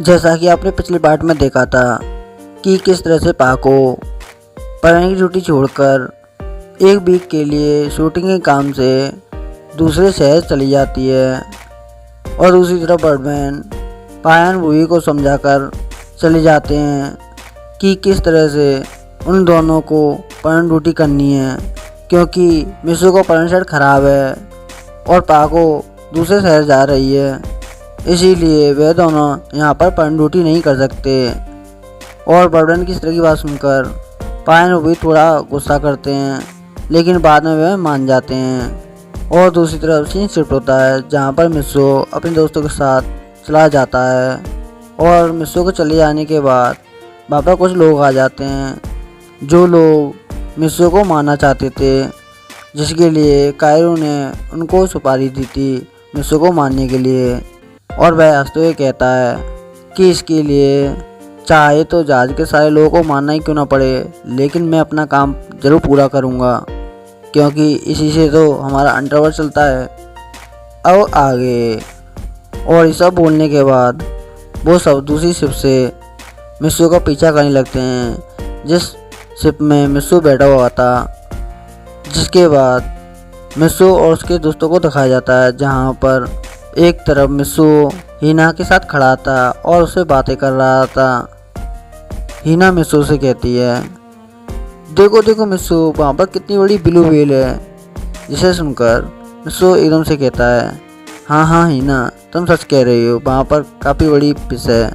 जैसा कि आपने पिछले पार्ट में देखा था कि किस तरह से पाको पढ़ाई की ड्यूटी छोड़कर एक वीक के लिए शूटिंग के काम से दूसरे शहर चली जाती है और दूसरी तरफ बर्डमैन पायन रूही को समझाकर चले जाते हैं कि किस तरह से उन दोनों को पढ़ाई ड्यूटी करनी है, क्योंकि मिसू का पढ़ाई सेट खराब है और पाको दूसरे शहर जा रही है, इसीलिए वे दोनों यहाँ पर पढ़ाई ड्यूटी नहीं कर सकते। और बर्डमैन की इस तरह की बात सुनकर पायन भी थोड़ा गुस्सा करते हैं, लेकिन बाद में वे मान जाते हैं। और दूसरी तरफ सीन शिफ्ट होता है जहाँ पर मिसू अपने दोस्तों के साथ चला जाता है और मिसू के चले जाने के बाद वहाँ पर कुछ लोग आ जाते हैं जो लोग मिसू को मारना चाहते थे, जिसके लिए कायरो ने उनको सुपारी दी थी मिसू को मारने के लिए। और वह हंसते हुए कहता है कि इसके लिए चाहे तो जहाज के सारे लोगों को मारना ही क्यों ना पड़े, लेकिन मैं अपना काम ज़रूर पूरा करूँगा, क्योंकि इसी से तो हमारा अंडरवर्ल्ड चलता है। अब आगे और ये सब बोलने के बाद वो सब दूसरी शिप से मिसू का पीछा करने लगते हैं, जिस शिप में मिसू बैठा हुआ था। जिसके बाद मिसू और उसके दोस्तों को दिखाया जाता है जहाँ पर एक तरफ मिसू हिना के साथ खड़ा था और उससे बातें कर रहा था। हिना मिसू से कहती है, देखो देखो मिसू, वहाँ पर कितनी बड़ी ब्लू व्हेल है। जिसे सुनकर मिसू एकदम से कहता है, हाँ हाँ हिना, तुम सच कह रही हो, वहाँ पर काफ़ी बड़ी फिश है।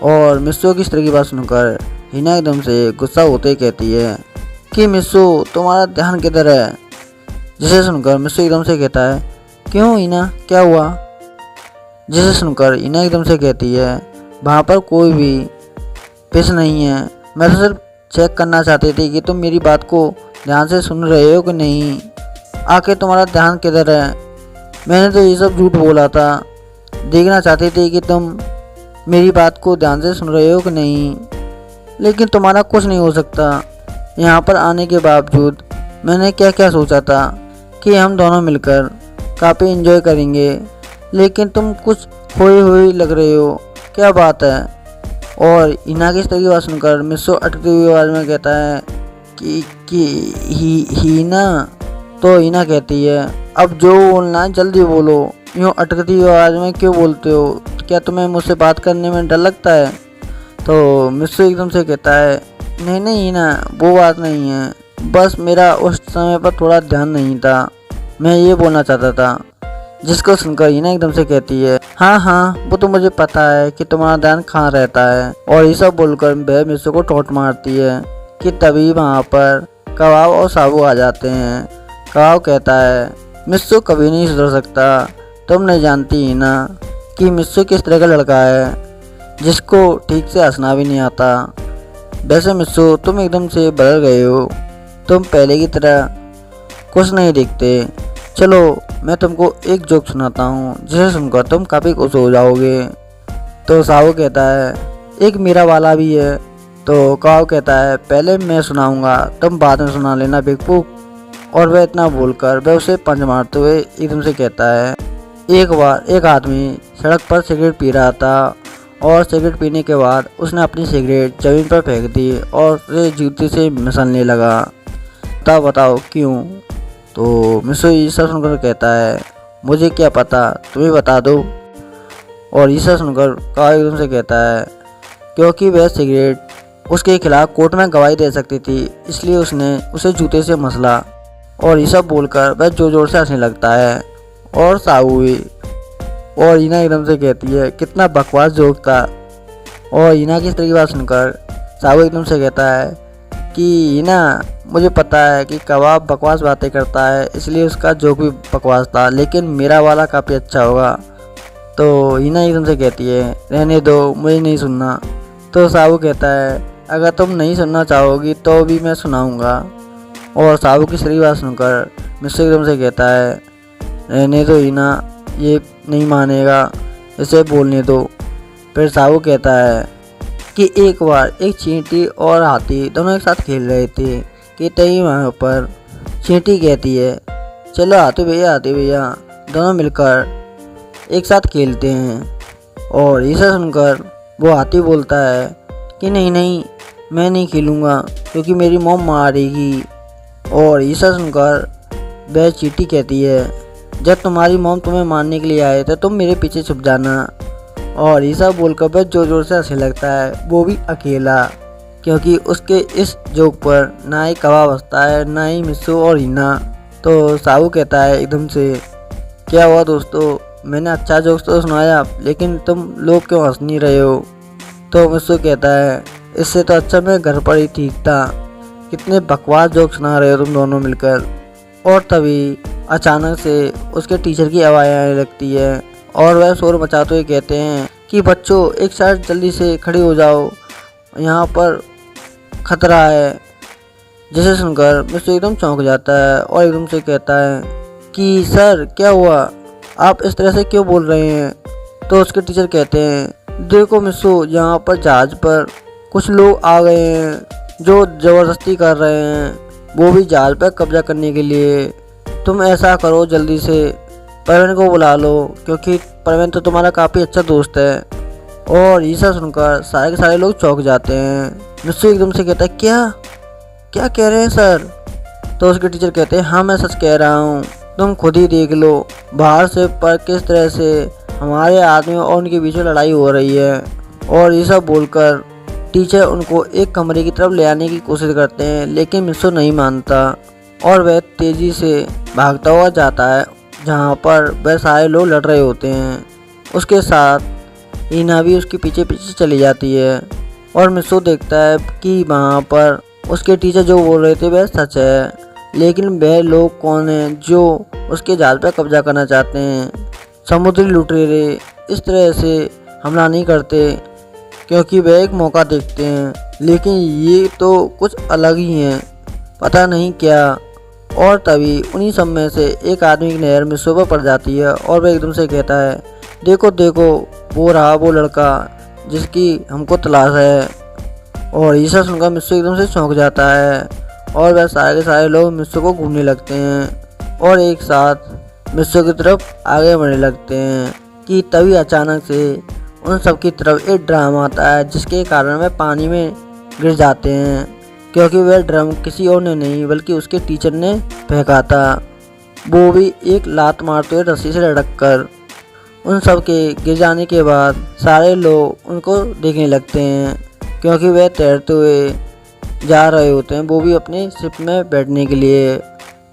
और मिसू की इस तरह की बात सुनकर हिना एकदम से गुस्सा होते ही कहती है कि मिसू तुम्हारा ध्यान किधर है। जिसे सुनकर मिसू एकदम से कहता है, क्यों हिना, क्या हुआ। जिसे सुनकर हिना एकदम से कहती है, वहाँ पर कोई भी फिश नहीं है, मैं तो सिर्फ चेक करना चाहती थी कि तुम मेरी बात को ध्यान से सुन रहे हो कि नहीं, आखिर तुम्हारा ध्यान किधर है। मैंने तो ये सब झूठ बोला था, देखना चाहती थी कि तुम मेरी बात को ध्यान से सुन रहे हो कि नहीं, लेकिन तुम्हारा कुछ नहीं हो सकता। यहाँ पर आने के बावजूद मैंने क्या क्या सोचा था कि हम दोनों मिलकर काफ़ी एंजॉय करेंगे, लेकिन तुम कुछ खोई हुई लग रहे हो, क्या बात है। और हिना की इस तरह की बात सुनकर मिसू अटकती हुई आवाज़ में कहता है कि हिना। तो हिना कहती है, अब जो बोलना है जल्दी बोलो, यूँ अटकती हुई आवाज़ में क्यों बोलते हो, क्या तुम्हें मुझसे बात करने में डर लगता है। तो मिसू एकदम से कहता है, नहीं नहीं हिना, वो बात नहीं है, बस मेरा उस समय पर थोड़ा ध्यान नहीं था, मैं ये बोलना चाहता था। जिसको सुनकर हिना एकदम से कहती है, हाँ हाँ वो तो मुझे पता है कि तुम्हारा ध्यान कहाँ रहता है। और ये सब बोलकर वह मिसू को टोंट मारती है कि तभी वहाँ पर कबाब और साबू आ जाते हैं। कबाब कहता है, मिसू कभी नहीं सुधर सकता, तुम नहीं जानती हिना कि मिसू किस तरह का लड़का है, जिसको ठीक से हंसना भी नहीं आता। वैसे मिसू तुम एकदम से बदल गए हो, तुम पहले की तरह कुछ नहीं दिखते। चलो मैं तुमको एक जोक सुनाता हूँ, जिसे सुनकर तुम काफ़ी खुश हो जाओगे। तो साहू कहता है, एक मेरा वाला भी है। तो काऊ कहता है, पहले मैं सुनाऊंगा, तुम बाद में सुना लेना बेवकूफ। और वह इतना बोलकर वह उसे पंच मारते हुए एकदम से कहता है, एक बार एक आदमी सड़क पर सिगरेट पी रहा था और सिगरेट पीने के बाद उसने अपनी सिगरेट ज़मीन पर फेंक दी और उसे जूते से मसलने लगा। तब बताओ क्यों। तो मिसू ये सब सुनकर कहता है, मुझे क्या पता, तुम्हें बता दो। और ये सब सुनकर काऊ एकदम से कहता है, क्योंकि वह सिगरेट उसके खिलाफ कोर्ट में गवाही दे सकती थी, इसलिए उसने उसे जूते से मसला। और ये सब बोलकर वह जोर जोर से हंसने लगता है। और साहू भी। और हिना एकदम से कहती है, कितना बकवास जोक था। और हिना की इस तरह की बात सुनकर साहू एकदम से कहता है कि हिना, मुझे पता है कि कबाब बकवास बातें करता है, इसलिए उसका जोक भी बकवास था, लेकिन मेरा वाला काफ़ी अच्छा होगा। तो हिना एकदम से कहती है, रहने दो, मुझे नहीं सुनना। तो साहू कहता है, अगर तुम नहीं सुनना चाहोगी तो भी मैं सुनाऊंगा। और साहू की सारी बात सुनकर मिसू एकदम से कहता है, रहने दो हिना, ये नहीं मानेगा, इसे बोलने दो। फिर साहू कहता है कि एक बार एक चींटी और हाथी दोनों एक साथ खेल रहे थे कि तभी वहाँ पर चींटी कहती है, चलो हाथी भैया दोनों मिलकर एक साथ खेलते हैं। और ऐसा सुनकर वो हाथी बोलता है कि नहीं नहीं, मैं नहीं खेलूँगा क्योंकि मेरी मॉम मारेगी। और ऐसा सुनकर वह चींटी कहती है, जब तुम्हारी मॉम तुम्हें मारने के लिए आए तो तुम मेरे पीछे छुप जाना। और ऐसा बोलकर वह जोर जोर से हंसने लगता है, वो भी अकेला, क्योंकि उसके इस जोक पर ना ही कबाब हंसता है ना ही मिस्सू और हीना। तो साहू कहता है एकदम से, क्या हुआ दोस्तों, मैंने अच्छा जोक्स तो सुनाया लेकिन तुम लोग क्यों हंस नहीं रहे हो। तो मिस्सू कहता है, इससे तो अच्छा मैं घर पर ही ठीक था, कितने बकवास जोक सुना रहे हो तुम दोनों मिलकर। और तभी अचानक से उसके टीचर की आवाज़ आने लगती है और वह शोर मचाते हुए कहते हैं कि बच्चों एक साइड जल्दी से खड़े हो जाओ, यहाँ पर खतरा है। जिसे सुनकर मिस्सू एकदम चौंक जाता है और एकदम से कहता है कि सर क्या हुआ, आप इस तरह से क्यों बोल रहे हैं। तो उसके टीचर कहते हैं, देखो मिस्सू, यहाँ पर जहाज पर कुछ लोग आ गए हैं जो ज़बरदस्ती कर रहे हैं, वो भी जहाज पर कब्जा करने के लिए। तुम ऐसा करो, जल्दी से परवीन को बुला लो क्योंकि परवीन तो तुम्हारा काफ़ी अच्छा दोस्त है। और ऐसा सुनकर सारे के सारे लोग चौंक जाते हैं। मिस्सू एकदम से कहता है, क्या क्या कह रहे हैं सर। तो उसके टीचर कहते हैं, हाँ मैं सच कह रहा हूँ, तुम खुद ही देख लो बाहर से पर किस तरह से हमारे आदमी और उनके बीच में लड़ाई हो रही है। और ये सब बोलकर टीचर उनको एक कमरे की तरफ ले आने की कोशिश करते हैं, लेकिन मिस्सू नहीं मानता और वह तेज़ी से भागता हुआ जाता है जहाँ पर वह सारे लोग लड़ रहे होते हैं। उसके साथ हीना भी उसके पीछे पीछे चली जाती है और मिस्सू देखता है कि वहाँ पर उसके टीचर जो बोल रहे थे वह सच है, लेकिन वह लोग कौन हैं जो उसके जहाज पर कब्जा करना चाहते हैं। समुद्री लुटेरे इस तरह से हमला नहीं करते क्योंकि वह एक मौका देखते हैं, लेकिन ये तो कुछ अलग ही हैं, पता नहीं क्या। और तभी उन्हीं सब में से एक आदमी की नज़र मिस्सू पर पड़ जाती है और वह एकदम से कहता है, देखो देखो, वो रहा वो लड़का जिसकी हमको तलाश है। और ये सब सुनकर मिस्सू एकदम से चौंक जाता है और वह सारे के सारे लोग मिस्सू को घूमने लगते हैं और एक साथ मिस्सू की तरफ आगे बढ़ने लगते हैं कि तभी अचानक से उन सब की तरफ एक ड्रम आता है, जिसके कारण वह पानी में गिर जाते हैं क्योंकि वह ड्रम किसी और ने नहीं बल्कि उसके टीचर ने फेंका था, वो भी एक लात मारते हुए रस्सी से लटक कर। उन सब के गिर जाने के बाद सारे लोग उनको देखने लगते हैं क्योंकि वह तैरते हुए जा रहे होते हैं, वो भी अपने शिप में बैठने के लिए।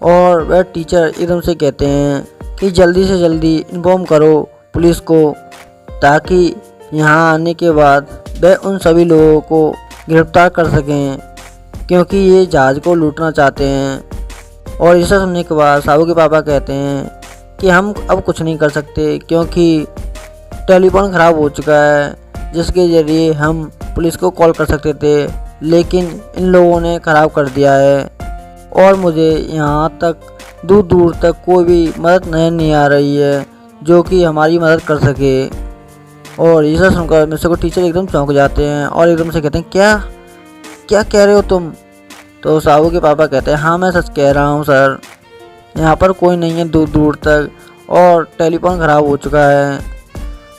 और वह टीचर एकदम से कहते हैं कि जल्दी से जल्दी इन्फॉर्म करो पुलिस को, ताकि यहाँ आने के बाद वह उन सभी लोगों को गिरफ्तार कर सकें क्योंकि ये जहाज को लूटना चाहते हैं। और इसे सुनने के बाद साहू के पापा कहते हैं कि हम अब कुछ नहीं कर सकते क्योंकि टेलीफोन ख़राब हो चुका है, जिसके ज़रिए हम पुलिस को कॉल कर सकते थे, लेकिन इन लोगों ने ख़राब कर दिया है और मुझे यहाँ तक दूर दूर तक कोई भी मदद नहीं आ रही है जो कि हमारी मदद कर सके। और ये सब सुनकर मिस्सू को टीचर एकदम चौंक जाते हैं और एकदम से कहते हैं, क्या क्या कह रहे हो तुम। तो साहू के पापा कहते हैं, हाँ मैं सच कह रहा हूँ सर, यहाँ पर कोई नहीं है दूर दूर तक और टेलीफोन ख़राब हो चुका है।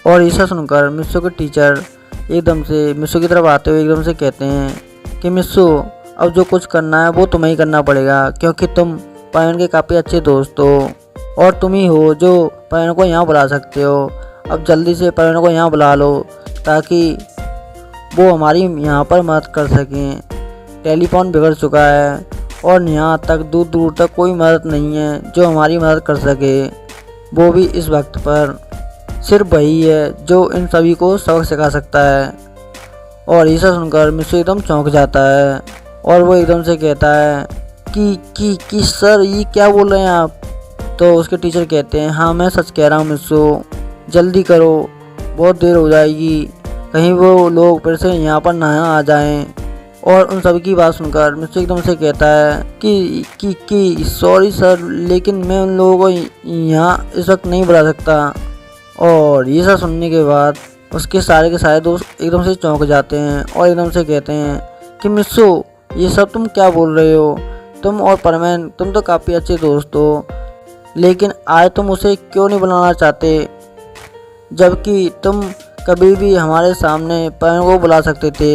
और ये सब सुनकर मिस्सू के टीचर एकदम से मिस्सू की तरफ आते हुए एकदम से कहते हैं कि मिस्सू, अब जो कुछ करना है वो तुम्हें ही करना पड़ेगा क्योंकि तुम परवीन के काफ़ी अच्छे दोस्त हो और तुम ही हो जो परवीन को यहाँ बुला सकते हो। अब जल्दी से परवीन को यहाँ बुला लो ताकि वो हमारी यहाँ पर मदद कर सकें। टेलीफोन बिगड़ चुका है और यहाँ तक दूर दूर तक कोई मदद नहीं है जो हमारी मदद कर सके, वो भी इस वक्त पर सिर्फ वही है जो इन सभी को सबक सिखा सकता है। और ये सब सुनकर मिस्सू एकदम चौंक जाता है और वो एकदम से कहता है कि सर ये क्या बोल रहे हैं आप। तो उसके टीचर कहते हैं, हाँ मैं सच कह रहा हूँ मिस्सू, जल्दी करो, बहुत देर हो जाएगी, कहीं वो लोग फिर से यहाँ पर ना आ जाएं। और उन सभी की बात सुनकर मिस्सू एकदम से कहता है कि सॉरी सर, लेकिन मैं उन लोगों को यहाँ इस वक्त नहीं बुला सकता। और ये सब सुनने के बाद उसके सारे के सारे दोस्त एकदम से चौंक जाते हैं और एकदम से कहते हैं कि मिस्सू, ये सब तुम क्या बोल रहे हो, तुम और परवीन तुम तो काफ़ी अच्छे दोस्त हो, लेकिन आज तुम उसे क्यों नहीं बुलाना चाहते, जबकि तुम कभी भी हमारे सामने परवीन को बुला सकते थे।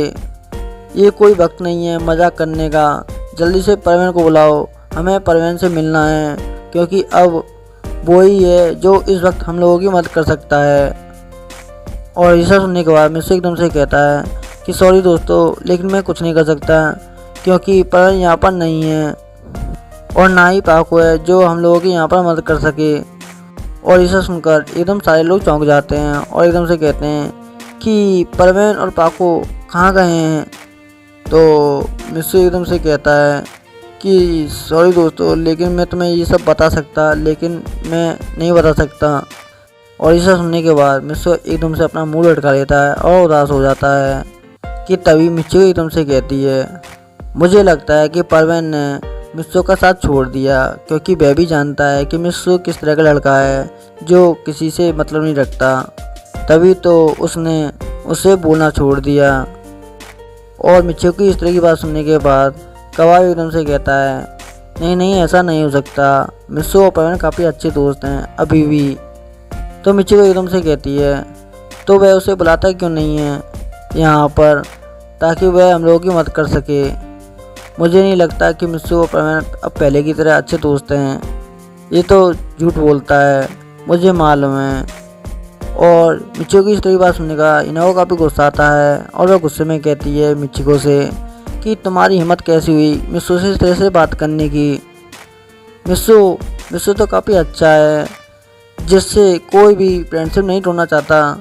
ये कोई वक्त नहीं है मजाक करने का, जल्दी से परवीन को बुलाओ, हमें परवीन से मिलना है, क्योंकि अब वो ही है जो इस वक्त हम लोगों की मदद कर सकता है। और ये सब सुनने के बाद मिस्सू एकदम से कहता है कि सॉरी दोस्तों, लेकिन मैं कुछ नहीं कर सकता, क्योंकि परवीन यहाँ पर नहीं है और ना ही पाको है जो हम लोगों की यहाँ पर मदद कर सके। और इसे सुनकर एकदम सारे लोग चौंक जाते हैं और एकदम से कहते हैं कि परवीन और पाको कहाँ गए हैं। तो मिस्सू एकदम से कहता है कि सॉरी दोस्तों, लेकिन मैं तुम्हें ये सब बता सकता, लेकिन मैं नहीं बता सकता। और इसे सुनने के बाद मिस्सू एकदम से अपना मुंह लटका लेता है और उदास हो जाता है। कि तभी मिच्चू एकदम से कहती है, मुझे लगता है कि परवीन ने मिस्सू का साथ छोड़ दिया, क्योंकि वह भी जानता है कि मिस्सू किस तरह का लड़का है जो किसी से मतलब नहीं रखता, तभी तो उसने उसे बोलना छोड़ दिया। और मिच्चू की इस तरह की बात सुनने के बाद कबाब एकदम से कहता है, नहीं नहीं ऐसा नहीं हो सकता, मिस्सू और परवीन काफ़ी अच्छे दोस्त हैं अभी भी। तो मिच्चू को एकदम से कहती है, तो वह उसे बुलाता क्यों नहीं है यहाँ पर, ताकि वह हम लोगों की मदद कर सके। मुझे नहीं लगता कि मिस्सू और परवीन अब पहले की तरह अच्छे दोस्त हैं, ये तो झूठ बोलता है, मुझे मालूम है। और मिच्चू की इस तरह की बात सुनने का इना को काफ़ी गुस्सा आता है और वह गुस्से में कहती है मिच्चिको से कि तुम्हारी हिम्मत कैसी हुई मिस्सू से इस तरह से बात करने की। मिस्सू तो काफ़ी अच्छा है, जिससे कोई भी फ्रेंडशिप नहीं तोड़ना चाहता।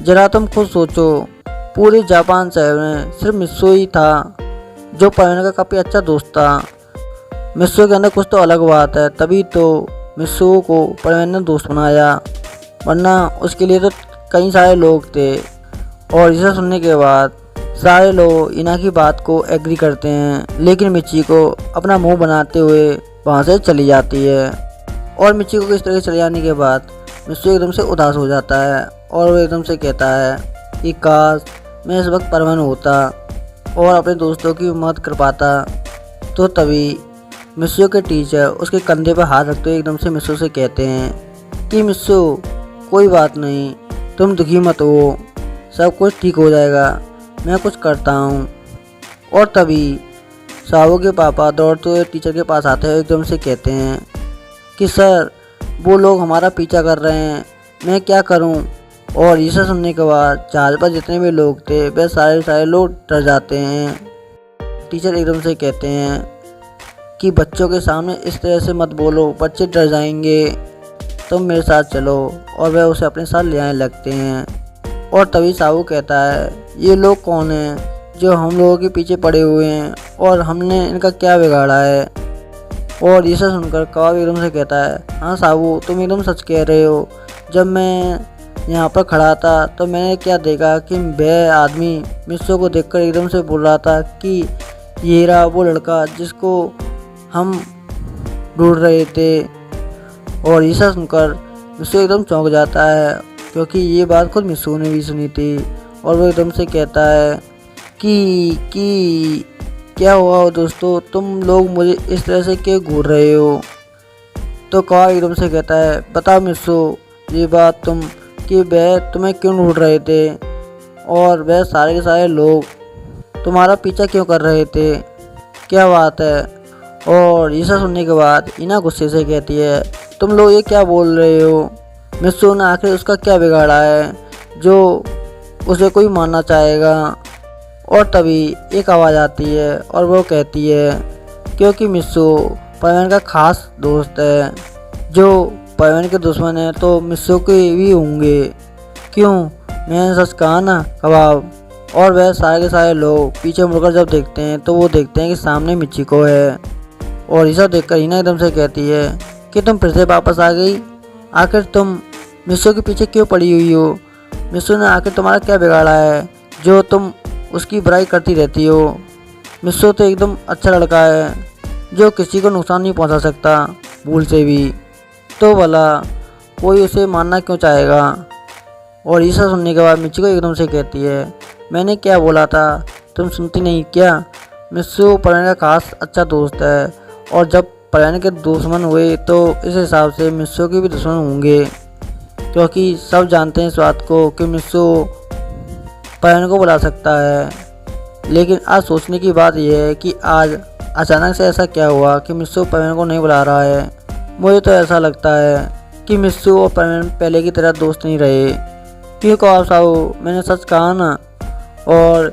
जरा तुम खुद सोचो, पूरे जापान शहर में सिर्फ मिस्सू ही था जो परवीन का काफ़ी अच्छा दोस्त था। मिस्सू के अंदर कुछ तो अलग बात है, तभी तो मिस्सू को परवीन ने दोस्त बनाया, वरना उसके लिए तो कई सारे लोग थे। और इसे सुनने के बाद सारे लोग इना की बात को एग्री करते हैं, लेकिन मिच्ची को अपना मुंह बनाते हुए वहाँ से चली जाती है। और मिच्ची को इस तरह चले जाने के बाद मिस्सू एकदम से उदास हो जाता है और वो एकदम से कहता है कि काश मैं इस वक्त परवीन होता और अपने दोस्तों की मदद कर पाता। तो तभी मिस्सू के टीचर उसके कंधे पर हाथ रखते हुए एकदम से मिस्सू से कहते हैं कि मिस्सू कोई बात नहीं, तुम दुखी मत हो, सब कुछ ठीक हो जाएगा, मैं कुछ करता हूँ। और तभी सावो के पापा दौड़ते हुए टीचर के पास आते हैं, एकदम से कहते हैं कि सर वो लोग हमारा पीछा कर रहे हैं, मैं क्या करूँ। और इसे सुनने के बाद जहाज पर जितने भी लोग थे वे सारे लोग डर जाते हैं। टीचर एकदम से कहते हैं कि बच्चों के सामने इस तरह से मत बोलो, बच्चे डर जाएंगे, तुम मेरे साथ चलो। और वह उसे अपने साथ ले आने लगते हैं। और तभी सावू कहता है, ये लोग कौन हैं जो हम लोगों के पीछे पड़े हुए हैं और हमने इनका क्या बिगाड़ा है। और ये सब सुनकर कबाब एकदम से कहता है, हाँ सावू तुम एकदम सच कह रहे हो, जब मैं यहाँ पर खड़ा था तो मैंने क्या देखा कि वह आदमी मिस्सू को देखकर एकदम से बोल रहा था कि ये रहा वो लड़का जिसको हम ढूंढ रहे थे। और ये सब सुनकर मिस्सू एकदम चौंक जाता है, क्योंकि ये बात खुद मिस्सू ने भी सुनी थी। और वो एकदम से कहता है कि क्या हुआ दोस्तों, तुम लोग मुझे इस तरह से क्यों घूर रहे हो। तो कबाब एकदम से कहता है, बताओ मिस्सू ये बात तुम कि वह तुम्हें क्यों ढूंढ रहे थे और वह सारे के सारे लोग तुम्हारा पीछा क्यों कर रहे थे, क्या बात है। और ये सब सुनने के बाद इना गुस्से से कहती है, तुम लोग ये क्या बोल रहे हो, मिस्सू ने आखिर उसका क्या बिगाड़ा है जो उसे कोई मानना चाहेगा। और तभी एक आवाज़ आती है और वो कहती है, क्योंकि मिस्सू परवीन का खास दोस्त है, जो परवीन के दुश्मन है तो मिस्सू के भी होंगे, क्यों मैंने सच कहा ना कबाब। और वह सारे के सारे लोग पीछे मुड़कर जब देखते हैं तो वो देखते हैं कि सामने मिच्चिको है। और ये सब देखकर हिना एकदम से कहती है कि तुम फिर से वापस आ गई, आखिर तुम मिस्सू के पीछे क्यों पड़ी हुई हो, मिस्सू ने आखिर तुम्हारा क्या बिगाड़ा है जो तुम उसकी बुराई करती रहती हो। मिस्सू तो एकदम अच्छा लड़का है जो किसी को नुकसान नहीं पहुंचा सकता भूल से भी, तो भला कोई उसे मानना क्यों चाहेगा। और ये सब सुनने के बाद मिच्चिको एकदम से कहती है, मैंने क्या बोला था, तुम सुनती नहीं क्या, मिस्सू परवीन का खास अच्छा दोस्त है, और जब परवीन के दुश्मन हुए तो इस हिसाब से मिस्सू के भी दुश्मन होंगे, क्योंकि सब जानते हैं इस बात को कि मिस्सू परवीन को बुला सकता है। लेकिन आज सोचने की बात यह है कि आज अचानक से ऐसा क्या हुआ कि मिस्सू परवीन को नहीं बुला रहा है। मुझे तो ऐसा लगता है कि मिस्सू और परवीन पहले की तरह दोस्त नहीं रहे। क्यों कहो साहू, मैंने सच कहा ना। और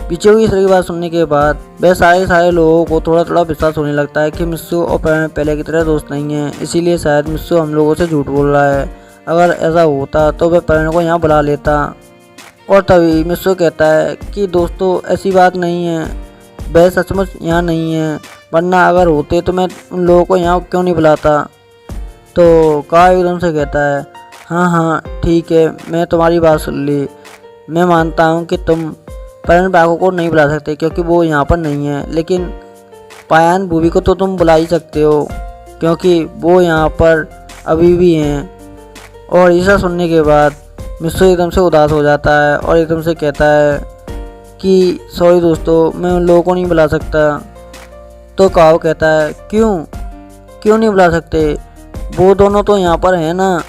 पीछे की सारी बात सुनने के बाद वह सारे लोगों को थोड़ा थोड़ा विश्वास होने लगता है कि मिस्सू और परवीन पहले की तरह दोस्त नहीं हैं। इसीलिए शायद मिस्सू हम लोगों से झूठ बोल रहा है। अगर ऐसा होता तो वह परवीन को यहाँ बुला लेता। और तभी मिस्सू कहता है कि दोस्तों ऐसी बात नहीं है, वह सचमुच यहाँ नहीं है, वरना अगर होते तो मैं उन लोगों को यहाँ क्यों नहीं बुलाता। तो काव एकदम से कहता है, हाँ ठीक है, मैं तुम्हारी बात सुन ली। मैं मानता हूँ कि तुम परवीन बाको को नहीं बुला सकते क्योंकि वो यहाँ पर नहीं है, लेकिन पायन भूवी को तो तुम बुला ही सकते हो क्योंकि वो यहाँ पर अभी भी हैं। और ऐसा सुनने के बाद मिस्सू एकदम से उदास हो जाता है और एकदम से कहता है कि सॉरी दोस्तों, मैं उन लोगों को नहीं बुला सकता। तो काव कहता है, क्यों नहीं बुला सकते, वो दोनों तो यहाँ पर हैं ना।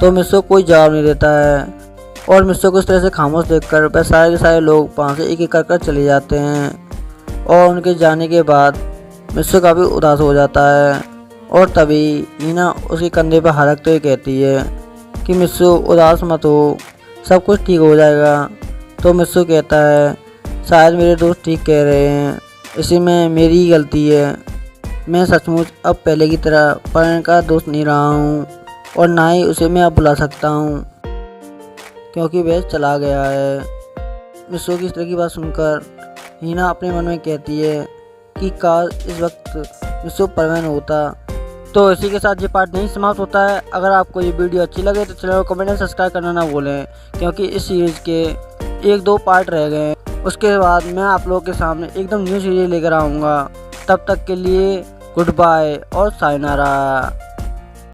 तो मिस्सू कोई जवाब नहीं देता है और मिस्सू को इस तरह से खामोश देखकर वह सारे के सारे लोग वहाँ से एक एक कर चले जाते हैं। और उनके जाने के बाद मिस्सू काफ़ी उदास हो जाता है। और तभी हीना उसके कंधे पर हरकते हुए कहती है कि मिस्सू उदास मत हो, सब कुछ ठीक हो जाएगा। तो मिस्सू कहता है, शायद मेरे दोस्त ठीक कह रहे हैं, इसी में मेरी ही गलती है। मैं सचमुच अब पहले की तरह परवीन का दोस्त नहीं रहा हूँ और ना ही उसे मैं अब बुला सकता हूँ क्योंकि वह चला गया है। मिस्सू की इस तरह की बात सुनकर हीना अपने मन में कहती है कि काश इस वक्त मिस्सू परवीन होता। तो इसी के साथ ये पार्ट नहीं समाप्त होता है। अगर आपको ये वीडियो अच्छी लगे तो चैनल को कमेंट और सब्सक्राइब करना ना भूलें क्योंकि इस सीरीज़ के 1-2 पार्ट रह गए हैं। उसके बाद मैं आप लोगों के सामने एकदम न्यू सीरीज लेकर आऊँगा। तब तक के लिए गुड बाय और सायोनारा।